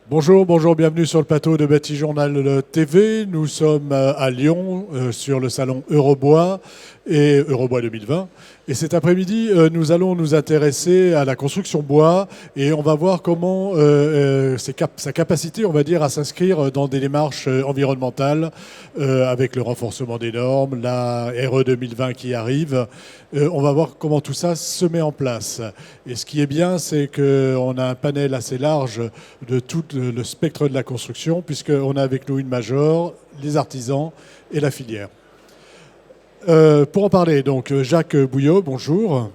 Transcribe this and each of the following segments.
Bonjour, bienvenue sur le plateau de Bâti Journal TV. Nous sommes à Lyon sur le salon Eurobois et Eurobois 2020. Et cet après-midi, nous allons nous intéresser à la construction bois et on va voir comment sa capacité, on va dire, à s'inscrire dans des démarches environnementales avec le renforcement des normes, la RE 2020 qui arrive. On va voir comment tout ça se met en place. Et ce qui est bien, c'est qu'on a un panel assez large de tout le spectre de la construction, puisqu'on a avec nous une major, les artisans et la filière. Pour en parler, donc Jacques Bouillot, bonjour.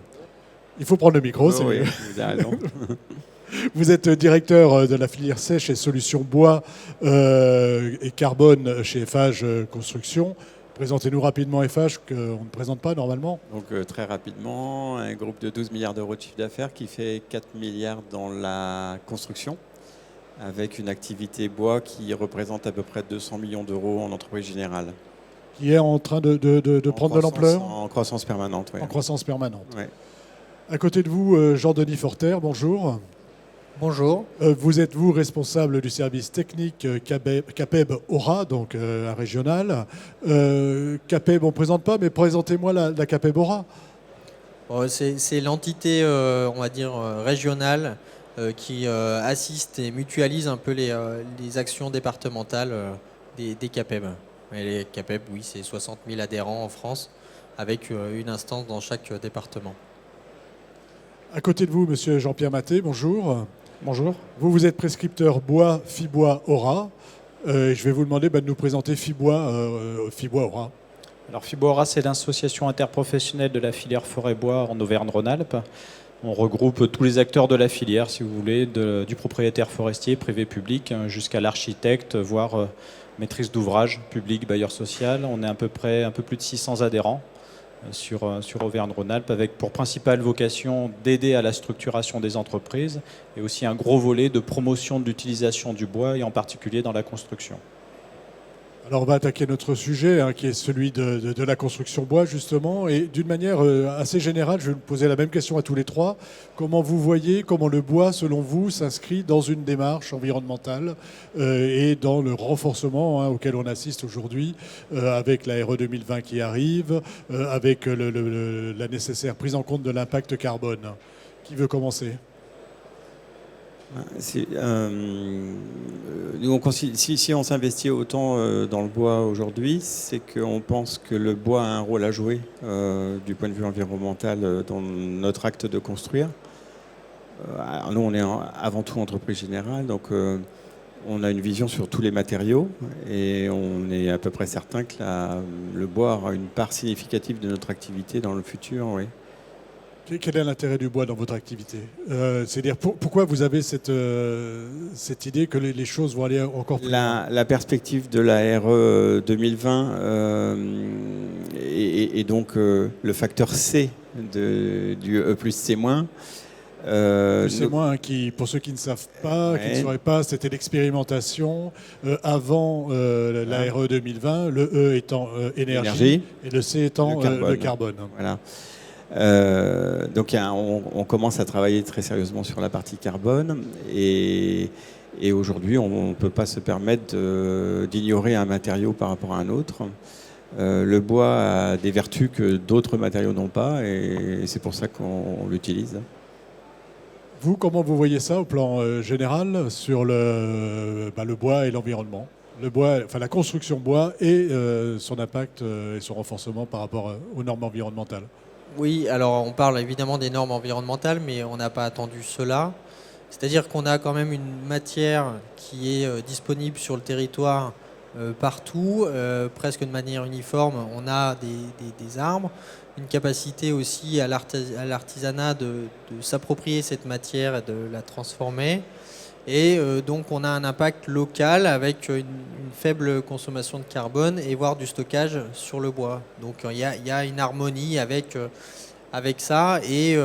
Il faut prendre le micro, c'est oui, mieux. vous avez raison. Vous êtes directeur de la filière sèche et solutions bois et carbone chez Eiffage Construction. Présentez-nous rapidement Eiffage, qu'on ne présente pas normalement. Donc très rapidement, un groupe de 12 milliards d'euros de chiffre d'affaires qui fait 4 milliards dans la construction, avec une activité bois qui représente à peu près 200 millions d'euros en entreprise générale. Qui est en train de prendre de l'ampleur. En croissance permanente, oui. En croissance permanente. Ouais. À côté de vous, Jean-Denis Forter, bonjour. Bonjour. Vous êtes, vous, responsable du service technique CAPEB Aura, donc un régional. CAPEB, on ne présente pas, mais présentez-moi la CAPEB Aura. C'est l'entité, on va dire, régionale qui assiste et mutualise un peu les actions départementales des CAPEB. Et les CAPEB, oui, c'est 60 000 adhérents en France, avec une instance dans chaque département. À côté de vous, monsieur Jean-Pierre Maté, bonjour. Bonjour. Vous êtes prescripteur bois, Fibois, Aura. Je vais vous demander de nous présenter Fibois Aura. Alors Fibois Aura, c'est l'association interprofessionnelle de la filière forêt-bois en Auvergne-Rhône-Alpes. On regroupe tous les acteurs de la filière, si vous voulez, du propriétaire forestier, privé-public, jusqu'à l'architecte, voire maîtrise d'ouvrage, public, bailleur social. On est à peu près un peu plus de 600 adhérents sur Auvergne-Rhône-Alpes, avec pour principale vocation d'aider à la structuration des entreprises et aussi un gros volet de promotion de l'utilisation du bois, et en particulier dans la construction. Alors on va attaquer notre sujet, qui est celui de la construction bois, justement. Et d'une manière assez générale, je vais vous poser la même question à tous les trois. Comment vous voyez, comment le bois, selon vous, s'inscrit dans une démarche environnementale et dans le renforcement auquel on assiste aujourd'hui, avec la RE 2020 qui arrive, avec la nécessaire prise en compte de l'impact carbone. Qui veut commencer ? Si on s'investit autant dans le bois aujourd'hui, c'est qu'on pense que le bois a un rôle à jouer du point de vue environnemental dans notre acte de construire. Alors nous, on est avant tout entreprise générale, donc on a une vision sur tous les matériaux et on est à peu près certain que le bois aura une part significative de notre activité dans le futur, oui. Quel est l'intérêt du bois dans votre activité ? C'est-à-dire, pourquoi vous avez cette idée que les choses vont aller encore plus loin ? La perspective de la RE 2020 et donc le facteur C du E plus C-. C'est moi qui, pour ceux qui ne savent pas, qui ne sauraient pas, c'était l'expérimentation avant la RE 2020, le E étant énergie et le C étant le carbone. Voilà. Donc on commence à travailler très sérieusement sur la partie carbone et aujourd'hui on ne peut pas se permettre d'ignorer un matériau par rapport à un autre. Le bois a des vertus que d'autres matériaux n'ont pas et c'est pour ça qu'on l'utilise. Vous, comment vous voyez ça au plan général sur le bois et l'environnement ? Le bois, enfin la construction bois et son impact et son renforcement par rapport aux normes environnementales. Oui, alors on parle évidemment des normes environnementales, mais on n'a pas attendu cela. C'est-à-dire qu'on a quand même une matière qui est disponible sur le territoire partout, presque de manière uniforme. On a des arbres, une capacité aussi à l'artisanat de s'approprier cette matière et de la transformer. Et donc on a un impact local avec une faible consommation de carbone et voire du stockage sur le bois. Donc il y a une harmonie avec ça et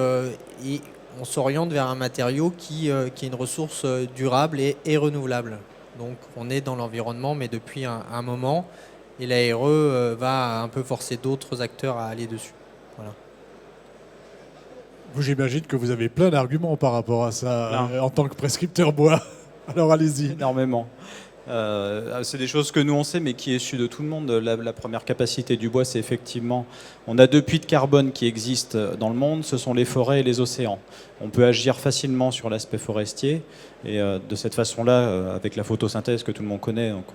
on s'oriente vers un matériau qui est une ressource durable et renouvelable. Donc on est dans l'environnement mais depuis un moment et la RE va un peu forcer d'autres acteurs à aller dessus. Voilà. Vous, j'imagine que vous avez plein d'arguments par rapport à ça en tant que prescripteur bois. Alors allez-y. Énormément. C'est des choses que nous on sait, mais qui est issu de tout le monde. La première capacité du bois, c'est effectivement, on a 2 puits de carbone qui existent dans le monde, ce sont les forêts et les océans. On peut agir facilement sur l'aspect forestier, et de cette façon-là, avec la photosynthèse que tout le monde connaît, donc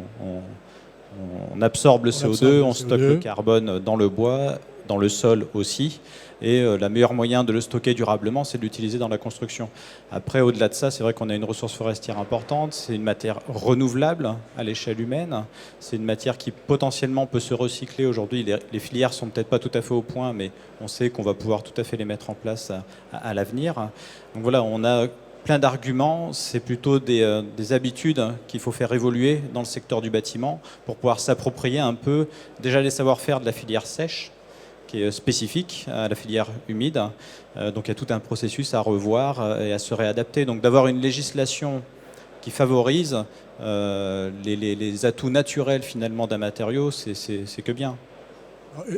on absorbe le CO2, on stocke le carbone dans le bois, dans le sol aussi. Et le meilleur moyen de le stocker durablement, c'est de l'utiliser dans la construction. Après, au-delà de ça, c'est vrai qu'on a une ressource forestière importante. C'est une matière renouvelable à l'échelle humaine. C'est une matière qui potentiellement peut se recycler. Aujourd'hui, les filières sont peut-être pas tout à fait au point, mais on sait qu'on va pouvoir tout à fait les mettre en place à l'avenir. Donc voilà, on a plein d'arguments. C'est plutôt des habitudes qu'il faut faire évoluer dans le secteur du bâtiment pour pouvoir s'approprier un peu déjà les savoir-faire de la filière sèche, qui est spécifique à la filière humide. Donc il y a tout un processus à revoir et à se réadapter. Donc d'avoir une législation qui favorise les atouts naturels finalement d'un matériau, c'est que bien.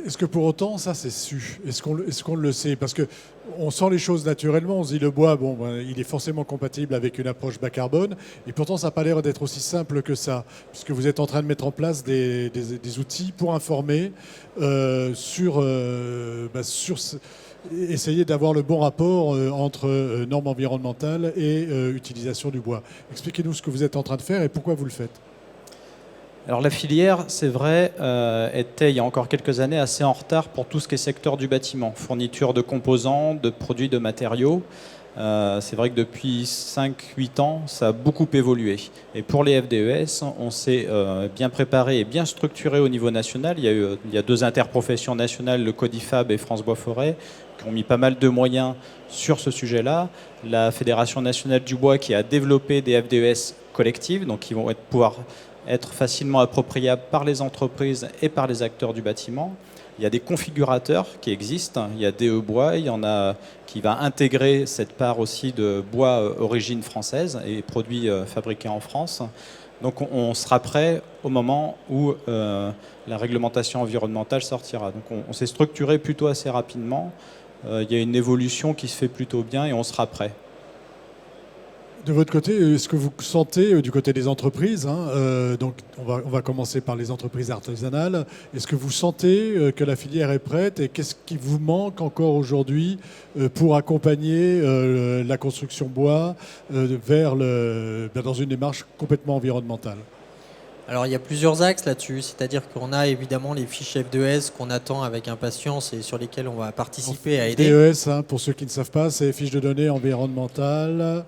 Est-ce que pour autant, ça c'est su? Est-ce qu'on le sait? Parce qu'on sent les choses naturellement, on se dit le bois, bon, ben, il est forcément compatible avec une approche bas carbone, et pourtant ça n'a pas l'air d'être aussi simple que ça, puisque vous êtes en train de mettre en place des outils pour informer sur essayer d'avoir le bon rapport entre normes environnementales et utilisation du bois. Expliquez-nous ce que vous êtes en train de faire et pourquoi vous le faites. Alors la filière, c'est vrai, était il y a encore quelques années assez en retard pour tout ce qui est secteur du bâtiment, fourniture de composants, de produits, de matériaux. C'est vrai que depuis 5-8 ans, ça a beaucoup évolué. Et pour les FDES, on s'est bien préparé et bien structuré au niveau national. Il y a 2 interprofessions nationales, le Codifab et France Bois Forêt, qui ont mis pas mal de moyens sur ce sujet-là. La Fédération nationale du bois qui a développé des FDES collectives, donc qui vont pouvoir être facilement appropriables par les entreprises et par les acteurs du bâtiment. Il y a des configurateurs qui existent. Il y a DE Bois, il y en a qui va intégrer cette part aussi de bois origine française et produits fabriqués en France. Donc on sera prêt au moment où la réglementation environnementale sortira. Donc on s'est structuré plutôt assez rapidement. Il y a une évolution qui se fait plutôt bien et on sera prêt. De votre côté, est-ce que vous sentez du côté des entreprises, donc on va commencer par les entreprises artisanales, est-ce que vous sentez que la filière est prête et qu'est-ce qui vous manque encore aujourd'hui pour accompagner la construction bois dans une démarche complètement environnementale? Alors il y a plusieurs axes là-dessus, c'est-à-dire qu'on a évidemment les fiches FDES qu'on attend avec impatience et sur lesquelles on va participer à aider. FDES, pour ceux qui ne savent pas, c'est fiches de données environnementales.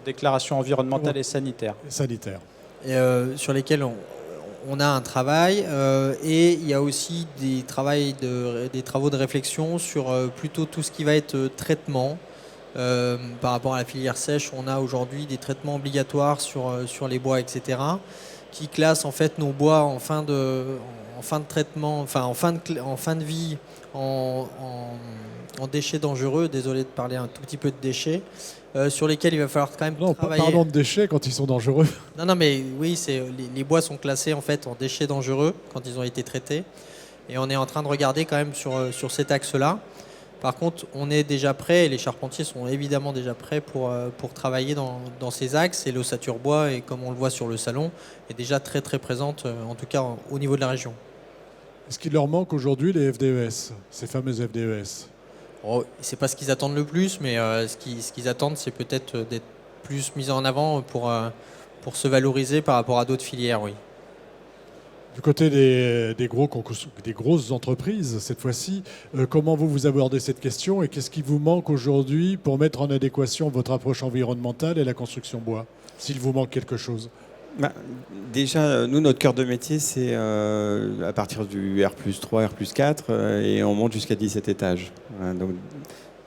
Déclaration environnementale et sanitaire. Sur lesquels on a un travail et il y a aussi des travaux de réflexion sur plutôt tout ce qui va être traitement. Par rapport à la filière sèche, on a aujourd'hui des traitements obligatoires sur les bois, etc., qui classent en fait nos bois en fin de traitement, enfin en fin de vie, en déchets dangereux. Désolé de parler un tout petit peu de déchets. Sur lesquels il va falloir quand même travailler. Parlons de déchets quand ils sont dangereux. Non, mais oui, les bois sont classés en fait en déchets dangereux quand ils ont été traités. Et on est en train de regarder quand même sur cet axe-là. Par contre, on est déjà prêt, et les charpentiers sont évidemment déjà prêts pour travailler dans ces axes. Et l'ossature bois, et comme on le voit sur le salon, est déjà très très présente, en tout cas au niveau de la région. Est-ce qu'il leur manque aujourd'hui les FDES, ces fameuses FDES? C'est pas ce qu'ils attendent le plus, mais ce qu'ils attendent, c'est peut-être d'être plus mis en avant pour se valoriser par rapport à d'autres filières, oui. Du côté des grosses entreprises, cette fois-ci, comment vous abordez cette question et qu'est-ce qui vous manque aujourd'hui pour mettre en adéquation votre approche environnementale et la construction bois, s'il vous manque quelque chose? Déjà, nous, notre cœur de métier, c'est à partir du R+3, R+4, et on monte jusqu'à 17 étages.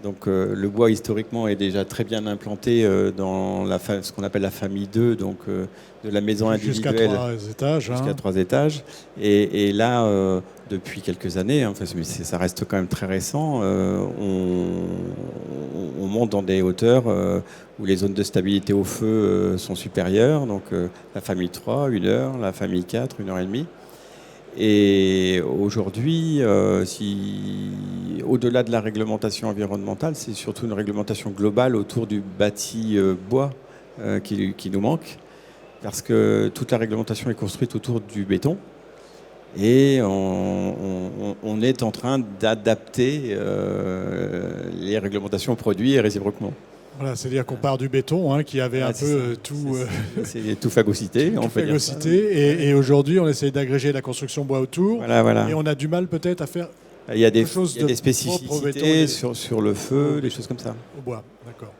Donc le bois, historiquement, est déjà très bien implanté dans ce qu'on appelle la famille 2, donc de la maison individuelle. Jusqu'à 3 étages. Jusqu'à 3 étages. Et là, depuis quelques années, mais ça reste quand même très récent, on monte dans des hauteurs où les zones de stabilité au feu sont supérieures. Donc la famille 3, 1 heure, la famille 4, 1 heure et demie. Et aujourd'hui, au-delà de la réglementation environnementale, c'est surtout une réglementation globale autour du bâti bois qui nous manque. parce que toute la réglementation est construite autour du béton. Et on est en train d'adapter les réglementations aux produits et réciproquement. Voilà, c'est-à-dire qu'on part du béton, hein, qui avait un peu tout... C'est tout phagocyté, on peut dire ça. Et aujourd'hui, on essaie d'agréger la construction bois autour. Voilà. Et on a du mal peut-être à faire il y a des propre spécificités sur le feu, des choses comme ça. au bois. D'accord.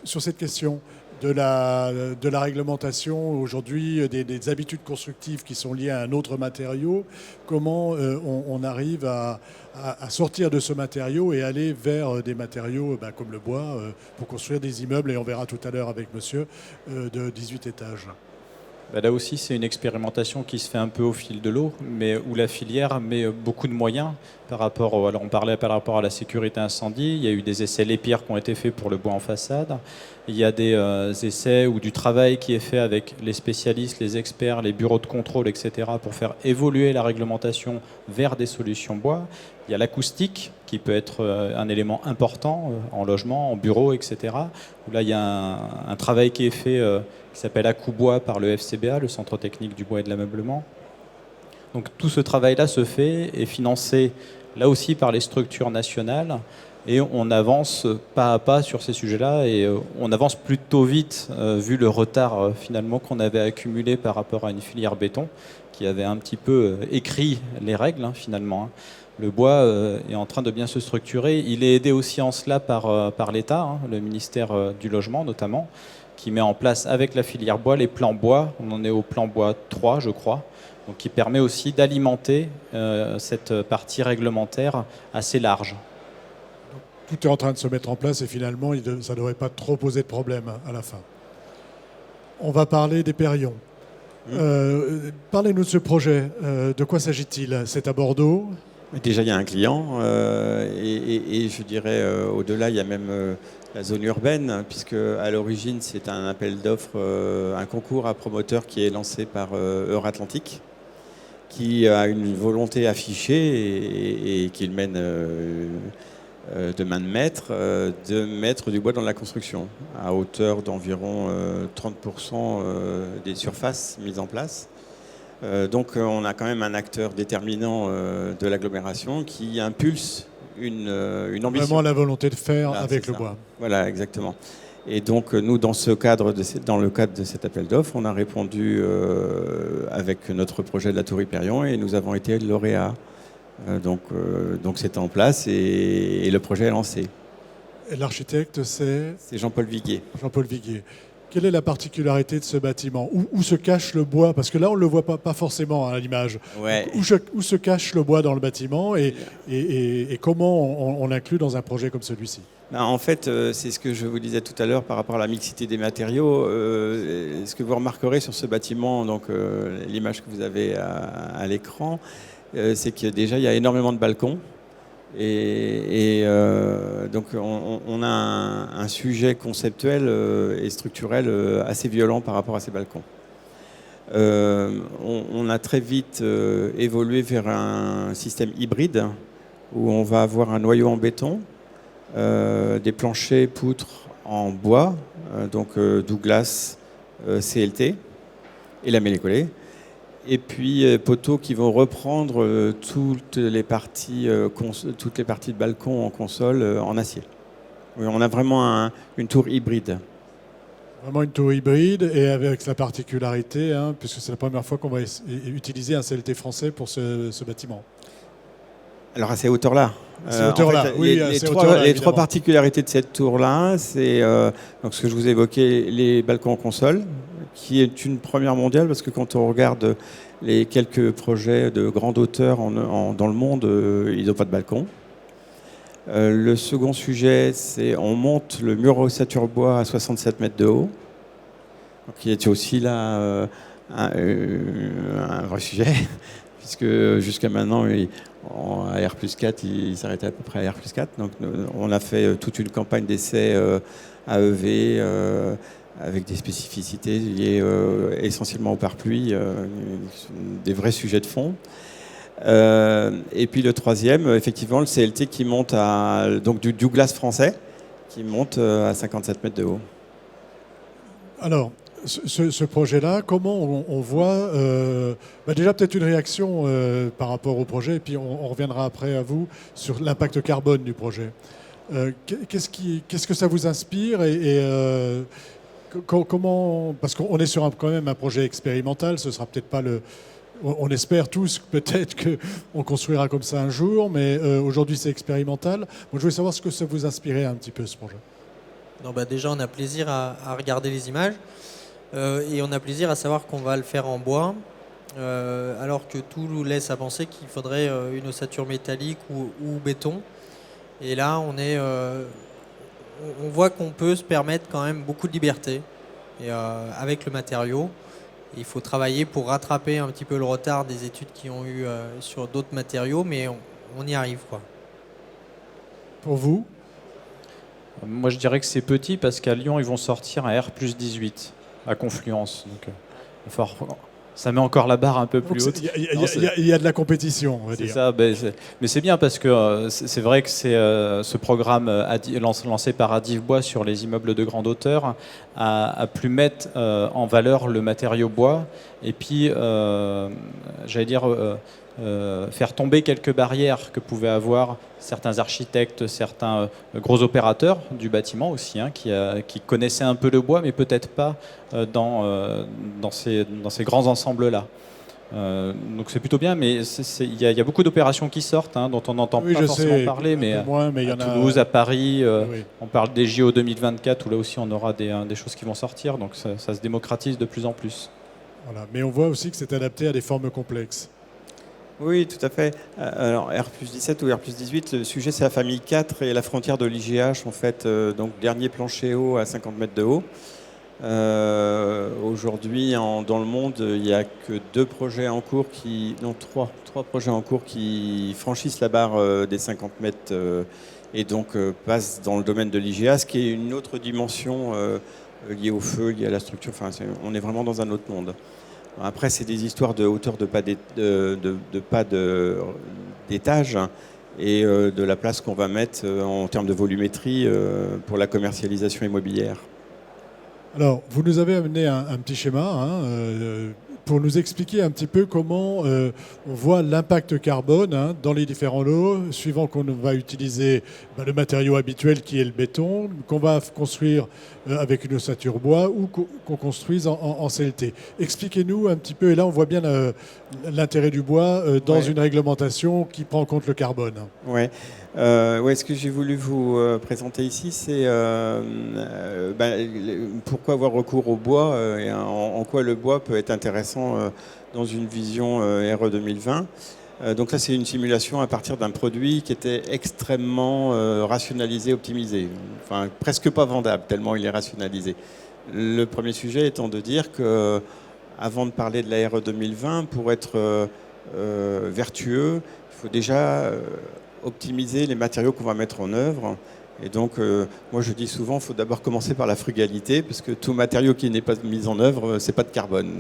Sur cette question de la réglementation aujourd'hui, des habitudes constructives qui sont liées à un autre matériau, comment on arrive à sortir de ce matériau et aller vers des matériaux comme le bois pour construire des immeubles, et on verra tout à l'heure avec monsieur, de 18 étages. Là aussi, c'est une expérimentation qui se fait un peu au fil de l'eau, mais où la filière met beaucoup de moyens par rapport. Alors on parlait par rapport à la sécurité incendie. Il y a eu des essais Lépierre qui ont été faits pour le bois en façade. Il y a des essais ou du travail qui est fait avec les spécialistes, les experts, les bureaux de contrôle, etc., pour faire évoluer la réglementation vers des solutions bois. Il y a l'acoustique qui peut être un élément important en logement, en bureau, etc. Où là, il y a un travail qui est fait qui s'appelle Acoubois par le FCBA, le Centre technique du bois et de l'ameublement. Donc tout ce travail-là se fait, est financé là aussi par les structures nationales, et on avance pas à pas sur ces sujets-là, et on avance plutôt vite vu le retard finalement qu'on avait accumulé par rapport à une filière béton qui avait un petit peu écrit les règles finalement. Le bois est en train de bien se structurer. Il est aidé aussi en cela par l'État, le ministère du Logement notamment, qui met en place avec la filière bois les plans bois. On en est au plan bois 3, je crois, donc qui permet aussi d'alimenter cette partie réglementaire assez large. Tout est en train de se mettre en place et finalement, ça ne devrait pas trop poser de problème à la fin. On va parler des Périons. Parlez-nous de ce projet. De quoi s'agit-il? C'est à Bordeaux? Déjà, il y a un client et je dirais au-delà, il y a même la zone urbaine, puisque à l'origine, c'est un appel d'offres, un concours à promoteurs qui est lancé par Euratlantique, qui a une volonté affichée et qu'il mène de main de maître, de mettre du bois dans la construction, à hauteur d'environ 30% des surfaces mises en place. Donc on a quand même un acteur déterminant de l'agglomération qui impulse une ambition. Vraiment la volonté de faire avec le bois. Voilà, exactement. Et donc nous, dans le cadre de cet appel d'offres, on a répondu avec notre projet de la Tour Hyperion et nous avons été lauréats. Donc c'est en place et le projet est lancé. Et l'architecte, c'est Jean-Paul Viguier. Jean-Paul Viguier. Quelle est la particularité de ce bâtiment? Où se cache le bois? Parce que là, on ne le voit pas forcément à l'image. Ouais. Où se cache le bois dans le bâtiment et comment on l'inclut dans un projet comme celui-ci? En fait, c'est ce que je vous disais tout à l'heure par rapport à la mixité des matériaux. Ce que vous remarquerez sur ce bâtiment, donc l'image que vous avez à l'écran, c'est que déjà, il y a énormément de balcons. Donc on a un sujet conceptuel et structurel assez violent par rapport à ces balcons. On a très vite évolué vers un système hybride où on va avoir un noyau en béton, des planchers poutres en bois, donc Douglas, CLT et lamellé-collé. Et puis poteaux qui vont reprendre toutes les parties de balcon en console en acier. Oui, on a vraiment une tour hybride. Vraiment une tour hybride et avec la particularité, puisque c'est la première fois qu'on va utiliser un CLT français pour ce bâtiment. Alors à ces hauteurs-là. Les trois particularités de cette tour-là, c'est donc ce que je vous évoquais, les balcons en console, qui est une première mondiale, parce que quand on regarde les quelques projets de grande hauteur dans le monde, ils n'ont pas de balcon. Le second sujet, c'est on monte le mur ossature bois à 67 mètres de haut, donc qui est aussi là un vrai sujet, puisque jusqu'à maintenant, à R+4, il s'arrêtait à peu près à R+4. Donc on a fait toute une campagne d'essais AEV, avec des spécificités liées essentiellement au pare-pluie, des vrais sujets de fond. Et puis le troisième, effectivement, le CLT qui monte donc du Douglas français, qui monte à 57 mètres de haut. Alors, ce projet-là, comment on voit déjà peut-être une réaction par rapport au projet, et puis on reviendra après à vous sur l'impact carbone du projet. Qu'est-ce que ça vous inspire comment, parce qu'on est sur quand même un projet expérimental, ce sera peut-être pas on espère tous peut-être qu'on construira comme ça un jour, mais aujourd'hui c'est expérimental. Moi, je voulais savoir ce que ça vous inspirait un petit peu, ce projet. Non, déjà, on a plaisir à regarder les images et on a plaisir à savoir qu'on va le faire en bois, alors que tout nous laisse à penser qu'il faudrait une ossature métallique ou béton. Et là, on voit qu'on peut se permettre quand même beaucoup de liberté avec le matériau. Il faut travailler pour rattraper un petit peu le retard des études qui ont eu sur d'autres matériaux, mais on y arrive, quoi. Pour vous ? Moi, je dirais que c'est petit parce qu'à Lyon, ils vont sortir un R+18 à Confluence. Donc, ça met encore la barre un peu plus haute. Il y a de la compétition, on va dire. C'est ça, mais c'est bien parce que c'est vrai que c'est ce programme lancé par Adivbois sur les immeubles de grande hauteur a pu mettre en valeur le matériau bois et puis, j'allais dire, faire tomber quelques barrières que pouvaient avoir certains architectes, certains gros opérateurs du bâtiment aussi, qui connaissaient un peu le bois, mais peut-être pas dans ces grands ensembles-là. Donc c'est plutôt bien, mais il y a beaucoup d'opérations qui sortent, dont on n'entend pas forcément parler, mais à Toulouse, à Paris, on parle des JO 2024, où là aussi on aura des choses qui vont sortir, donc ça se démocratise de plus en plus. Voilà. Mais on voit aussi que c'est adapté à des formes complexes. Oui, tout à fait. Alors, R+17 ou R+18, le sujet, c'est la famille 4 et la frontière de l'IGH, en fait. Donc, dernier plancher haut à 50 mètres de haut. Aujourd'hui, dans le monde, il n'y a que trois projets en cours qui franchissent la barre des 50 mètres et donc passent dans le domaine de l'IGA, ce qui est une autre dimension liée au feu, liée à la structure. Enfin, on est vraiment dans un autre monde. Après, c'est des histoires de hauteur de pas d'étage et de la place qu'on va mettre en termes de volumétrie pour la commercialisation immobilière. Alors, vous nous avez amené un petit schéma pour nous expliquer un petit peu comment on voit l'impact carbone dans les différents lots, suivant qu'on va utiliser le matériau habituel qui est le béton, qu'on va construire avec une ossature bois ou qu'on construise en CLT. Expliquez-nous un petit peu, et là on voit bien l'intérêt du bois dans une réglementation qui prend en compte le carbone. Ouais. Ce que j'ai voulu vous présenter ici, c'est pourquoi avoir recours au bois et en quoi le bois peut être intéressant dans une vision RE 2020. Donc là, c'est une simulation à partir d'un produit qui était extrêmement rationalisé, optimisé, enfin presque pas vendable tellement il est rationalisé. Le premier sujet étant de dire que, avant de parler de la RE 2020, pour être vertueux, il faut déjà optimiser les matériaux qu'on va mettre en œuvre. Et donc, moi je dis souvent, il faut d'abord commencer par la frugalité, parce que tout matériau qui n'est pas mis en œuvre, c'est pas de carbone.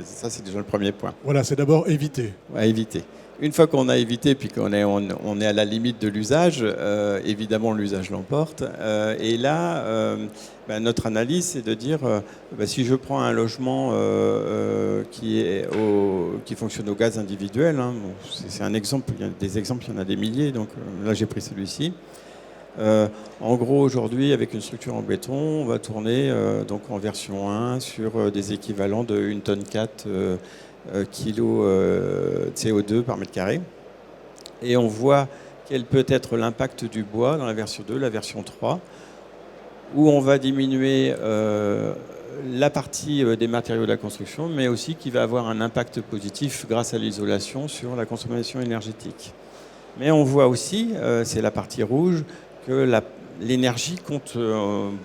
Ça, c'est déjà le premier point. Voilà, c'est d'abord éviter. Ouais, éviter. Une fois qu'on a évité, puis qu'on est, on est à la limite de l'usage, évidemment l'usage l'emporte. Et là, notre analyse, c'est de dire, si je prends un logement qui fonctionne au gaz individuel, c'est un exemple, il y a des exemples, il y en a des milliers, donc là j'ai pris celui-ci. En gros, aujourd'hui, avec une structure en béton, on va tourner donc en version 1 sur des équivalents de 1,4 tonne kg CO2 par mètre carré. Et on voit quel peut être l'impact du bois dans la version 2, la version 3, où on va diminuer la partie des matériaux de la construction, mais aussi qui va avoir un impact positif grâce à l'isolation sur la consommation énergétique. Mais on voit aussi, c'est la partie rouge, que l'énergie compte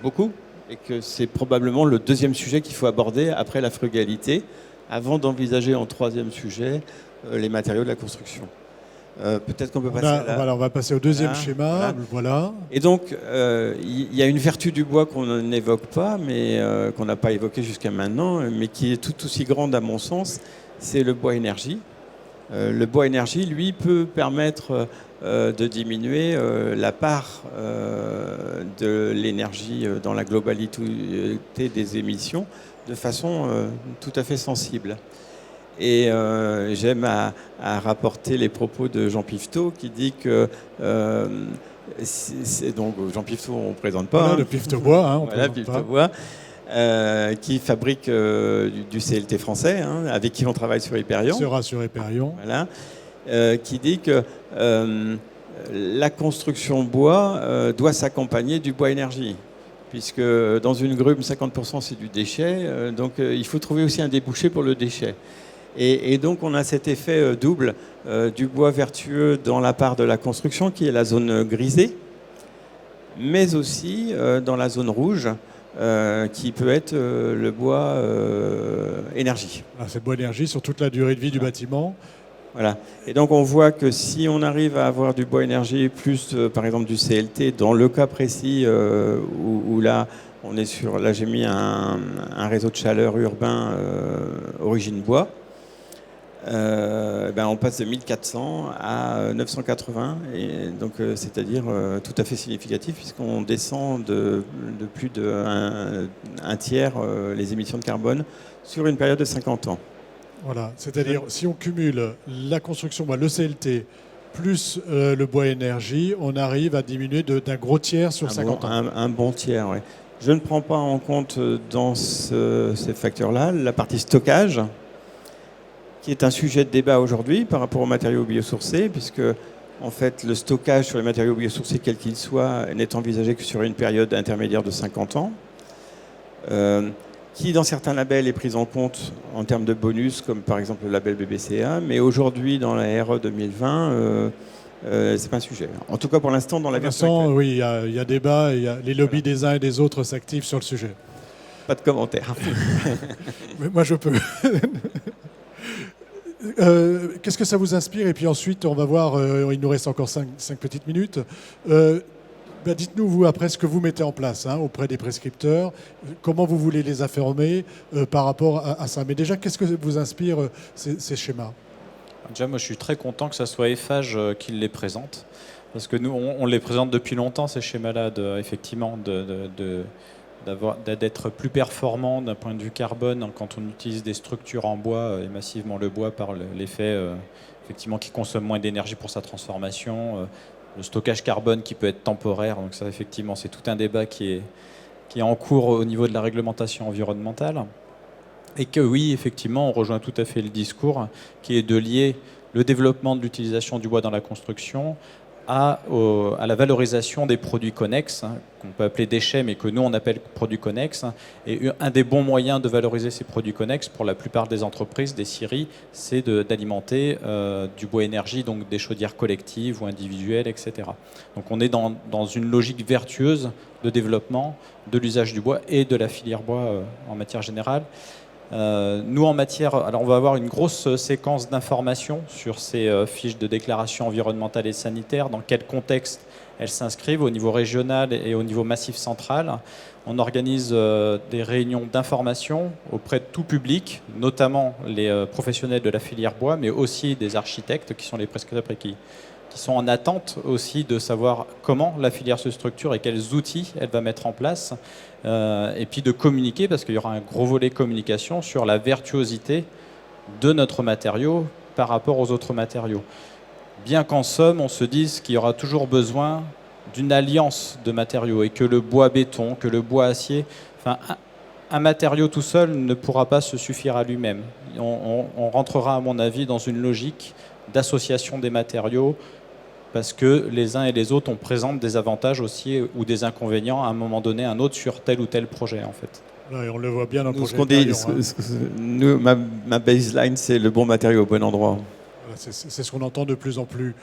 beaucoup et que c'est probablement le deuxième sujet qu'il faut aborder après la frugalité, avant d'envisager en troisième sujet les matériaux de la construction. Peut-être qu'on peut passer on va passer au deuxième schéma. Voilà. Et donc, il y a une vertu du bois qu'on n'évoque pas, mais qu'on n'a pas évoquée jusqu'à maintenant, mais qui est tout aussi grande à mon sens, c'est le bois énergie. Le bois énergie, lui, peut permettre de diminuer la part de l'énergie dans la globalité des émissions de façon tout à fait sensible. Et j'aime à rapporter les propos de Jean Piveteau qui dit que donc Jean Piveteau on ne présente pas. Voilà, le Piveteau-Bois, on voilà, Piveteau-Bois, qui fabrique du CLT français, avec qui on travaille sur Hyperion. Sera sur Hyperion. Voilà, qui dit que la construction bois doit s'accompagner du bois énergie. Puisque dans une grume, 50% c'est du déchet, donc il faut trouver aussi un débouché pour le déchet. Et donc on a cet effet double du bois vertueux dans la part de la construction qui est la zone grisée, mais aussi dans la zone rouge qui peut être le bois énergie. C'est le bois énergie sur toute la durée de vie du bâtiment. Voilà. Et donc on voit que si on arrive à avoir du bois énergie plus par exemple du CLT, dans le cas précis où là on est sur, là j'ai mis un réseau de chaleur urbain origine bois, on passe de 1400 à 980, et donc c'est-à-dire tout à fait significatif puisqu'on descend de plus d'un tiers les émissions de carbone sur une période de 50 ans. Voilà, c'est-à-dire si on cumule la construction bois, le CLT, plus le bois énergie, on arrive à diminuer d'un gros tiers sur 50 ans. Un bon tiers, oui. Je ne prends pas en compte dans ces facteurs-là la partie stockage, qui est un sujet de débat aujourd'hui par rapport aux matériaux biosourcés, puisque en fait le stockage sur les matériaux biosourcés, quel qu'il soit, n'est envisagé que sur une période intermédiaire de 50 ans. Qui dans certains labels est prise en compte en termes de bonus, comme par exemple le label BBCA, mais aujourd'hui dans la RE 2020, c'est pas un sujet. En tout cas pour l'instant dans la version actuelle. Oui, il y a débat, les lobbies des uns et des autres s'activent sur le sujet. Pas de commentaires. Mais moi je peux. Qu'est-ce que ça vous inspire? Et puis ensuite on va voir, il nous reste encore 5 petites minutes. Dites-nous, vous, après, ce que vous mettez en place auprès des prescripteurs, comment vous voulez les informer par rapport à ça. Mais déjà, qu'est-ce que vous inspire ces schémas? Déjà, moi, je suis très content que ce soit Eiffage qui les présente. Parce que nous, on les présente depuis longtemps, ces schémas-là, effectivement, d'être plus performant d'un point de vue carbone quand on utilise des structures en bois et massivement le bois par l'effet effectivement, qui consomme moins d'énergie pour sa transformation. Le stockage carbone qui peut être temporaire, donc ça effectivement c'est tout un débat qui est en cours au niveau de la réglementation environnementale. Et que oui, effectivement, on rejoint tout à fait le discours qui est de lier le développement de l'utilisation du bois dans la construction à la valorisation des produits connexes, qu'on peut appeler déchets, mais que nous on appelle produits connexes. Et un des bons moyens de valoriser ces produits connexes pour la plupart des entreprises, des scieries, c'est d'alimenter du bois énergie, donc des chaudières collectives ou individuelles, etc. Donc on est dans une logique vertueuse de développement de l'usage du bois et de la filière bois en matière générale. Nous, en matière, alors on va avoir une grosse séquence d'informations sur ces fiches de déclaration environnementale et sanitaire, dans quel contexte elles s'inscrivent au niveau régional et au niveau massif central. On organise des réunions d'information auprès de tout public, notamment les professionnels de la filière bois, mais aussi des architectes qui sont les prescripteurs et qui sont en attente aussi de savoir comment la filière se structure et quels outils elle va mettre en place. Et puis de communiquer, parce qu'il y aura un gros volet communication sur la vertuosité de notre matériau par rapport aux autres matériaux. Bien qu'en somme, on se dise qu'il y aura toujours besoin d'une alliance de matériaux et que le bois béton, que le bois acier, un matériau tout seul ne pourra pas se suffire à lui-même. On rentrera, à mon avis, dans une logique d'association des matériaux, parce que les uns et les autres, on présente des avantages aussi ou des inconvénients à un moment donné, un autre sur tel ou tel projet en fait. Là, et on le voit bien dans le projet. Ma baseline, c'est le bon matériau au bon endroit. Voilà, c'est ce qu'on entend de plus en plus.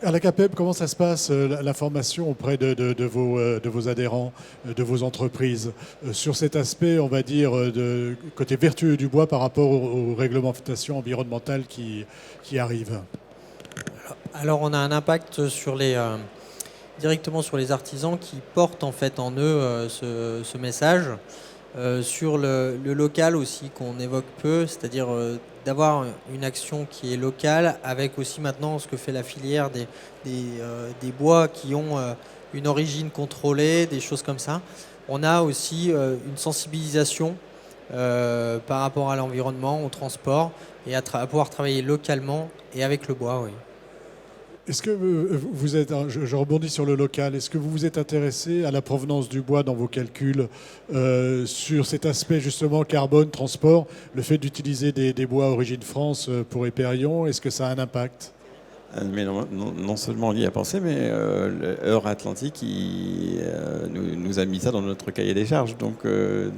À la CAPEB, comment ça se passe, la formation auprès de vos adhérents, de vos entreprises, sur cet aspect, on va dire, de côté vertueux du bois par rapport aux réglementations environnementales qui arrivent? Alors on a un impact directement sur les artisans qui portent en fait en eux ce message. Sur le local aussi qu'on évoque peu, c'est-à-dire d'avoir une action qui est locale avec aussi maintenant ce que fait la filière des bois qui ont une origine contrôlée, des choses comme ça. On a aussi une sensibilisation par rapport à l'environnement, au transport et à pouvoir travailler localement et avec le bois. Oui. Est-ce que vous êtes, je rebondis sur le local, est-ce que vous vous êtes intéressé à la provenance du bois dans vos calculs sur cet aspect justement carbone, transport, le fait d'utiliser des bois origine France pour Hyperion, est-ce que ça a un impact ? Mais non seulement on y a pensé, mais Euratlantique nous a mis ça dans notre cahier des charges. Donc il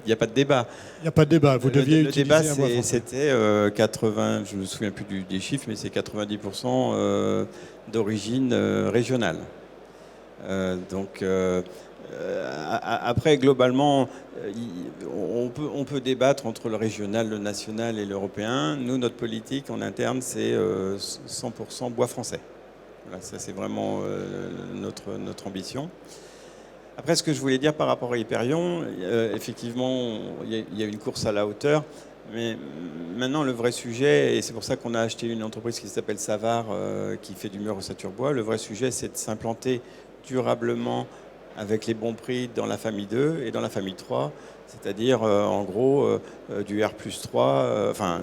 n'y a pas de débat. Il n'y a pas de débat. Vous deviez le utiliser débat, un bois français. c'était 80, je ne me souviens plus des chiffres, mais c'est 90% d'origine régionale. Après, globalement, on peut débattre entre le régional, le national et l'européen. Nous, notre politique en interne, c'est 100% bois français. Voilà, ça, c'est vraiment notre ambition. Après, ce que je voulais dire par rapport à Hyperion, effectivement, il y a une course à la hauteur. Mais maintenant, le vrai sujet, et c'est pour ça qu'on a acheté une entreprise qui s'appelle Savard, qui fait du mur ossature bois, le vrai sujet, c'est de s'implanter durablement avec les bons prix dans la famille 2 et dans la famille 3, c'est-à-dire en gros du R+3,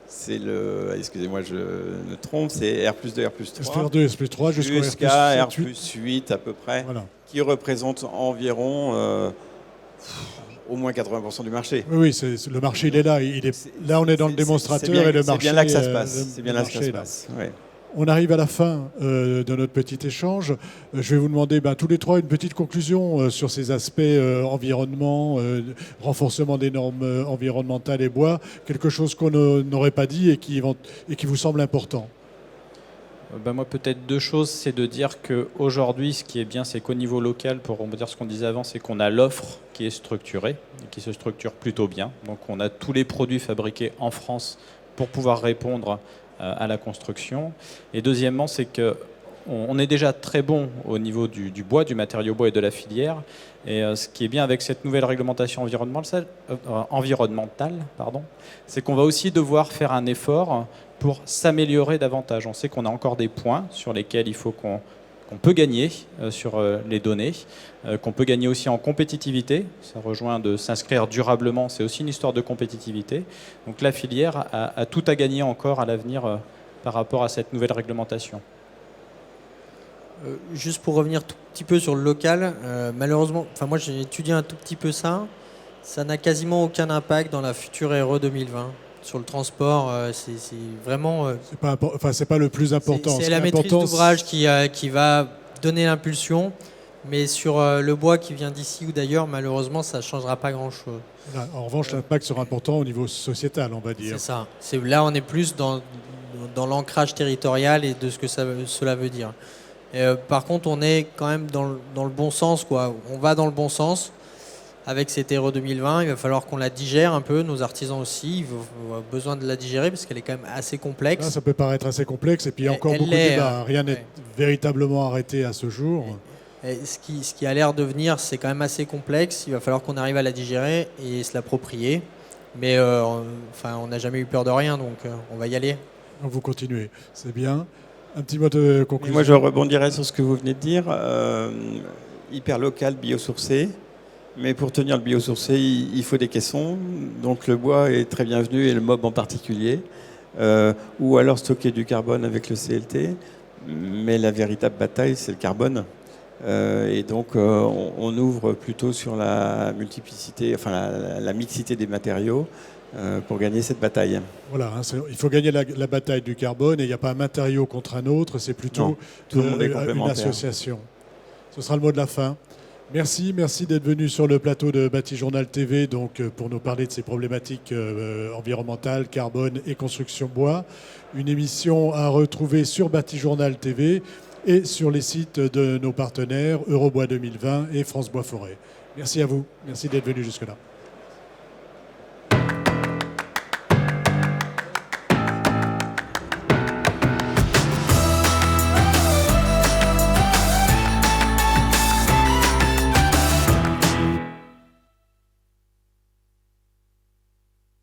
c'est excusez-moi je me trompe, c'est R+2, R+3, R2, R+3 jusqu'à R+8 à peu près, voilà. Qui représente environ au moins 80% du marché. Oui, le marché il est là. Là on est dans le démonstrateur et le marché. C'est bien là que ça se passe. C'est bien là que ça se passe. Ouais. On arrive à la fin de notre petit échange. Je vais vous demander tous les trois une petite conclusion sur ces aspects environnement, renforcement des normes environnementales et bois, quelque chose qu'on n'aurait pas dit et qui vous semble important. Moi, peut-être deux choses. C'est de dire qu'aujourd'hui, ce qui est bien, c'est qu'au niveau local, pour dire ce qu'on disait avant, c'est qu'on a l'offre qui est structurée et qui se structure plutôt bien. Donc on a tous les produits fabriqués en France pour pouvoir répondre à la construction. Et deuxièmement, c'est qu'on est déjà très bon au niveau du bois, du matériau bois et de la filière. Et ce qui est bien avec cette nouvelle réglementation environnementale, c'est qu'on va aussi devoir faire un effort pour s'améliorer davantage. On sait qu'on a encore des points sur lesquels il faut qu'on peut gagner sur les données, qu'on peut gagner aussi en compétitivité. Ça rejoint de s'inscrire durablement, c'est aussi une histoire de compétitivité. Donc la filière a tout à gagner encore à l'avenir par rapport à cette nouvelle réglementation. Juste pour revenir tout petit peu sur le local, malheureusement, moi j'ai étudié un tout petit peu ça n'a quasiment aucun impact dans la future RE 2020. Sur le transport, c'est vraiment... c'est pas le plus important. C'est la maîtrise d'ouvrage qui va donner l'impulsion, mais sur le bois qui vient d'ici ou d'ailleurs, malheureusement, ça ne changera pas grand-chose. En revanche, l'impact sera important au niveau sociétal, on va dire. C'est ça. Là, on est plus dans l'ancrage territorial et de ce que cela veut dire. Par contre, on est quand même dans le bon sens, quoi. On va dans le bon sens. Avec cette RE 2020, il va falloir qu'on la digère un peu, nos artisans aussi, ils ont besoin de la digérer parce qu'elle est quand même assez complexe. Là, ça peut paraître assez complexe et puis il y a encore beaucoup de débats. Rien n'est véritablement arrêté à ce jour. Et ce qui a l'air de venir, c'est quand même assez complexe. Il va falloir qu'on arrive à la digérer et se l'approprier. Mais on n'a jamais eu peur de rien, donc on va y aller. Donc vous continuez, c'est bien. Un petit mot de conclusion. Moi, je rebondirais sur ce que vous venez de dire. Hyper local, biosourcé. Mais pour tenir le biosourcé, il faut des caissons. Donc le bois est très bienvenu et le mob en particulier. Ou alors stocker du carbone avec le CLT. Mais la véritable bataille, c'est le carbone. Et donc on ouvre plutôt sur la multiplicité, la mixité des matériaux pour gagner cette bataille. Voilà, il faut gagner la bataille du carbone et il n'y a pas un matériau contre un autre, c'est plutôt tout le monde est une association. Ce sera le mot de la fin. Merci d'être venu sur le plateau de Batijournal TV pour nous parler de ces problématiques environnementales, carbone et construction bois. Une émission à retrouver sur Batijournal TV et sur les sites de nos partenaires Eurobois 2020 et France Bois Forêt. Merci à vous, merci d'être venu jusque-là.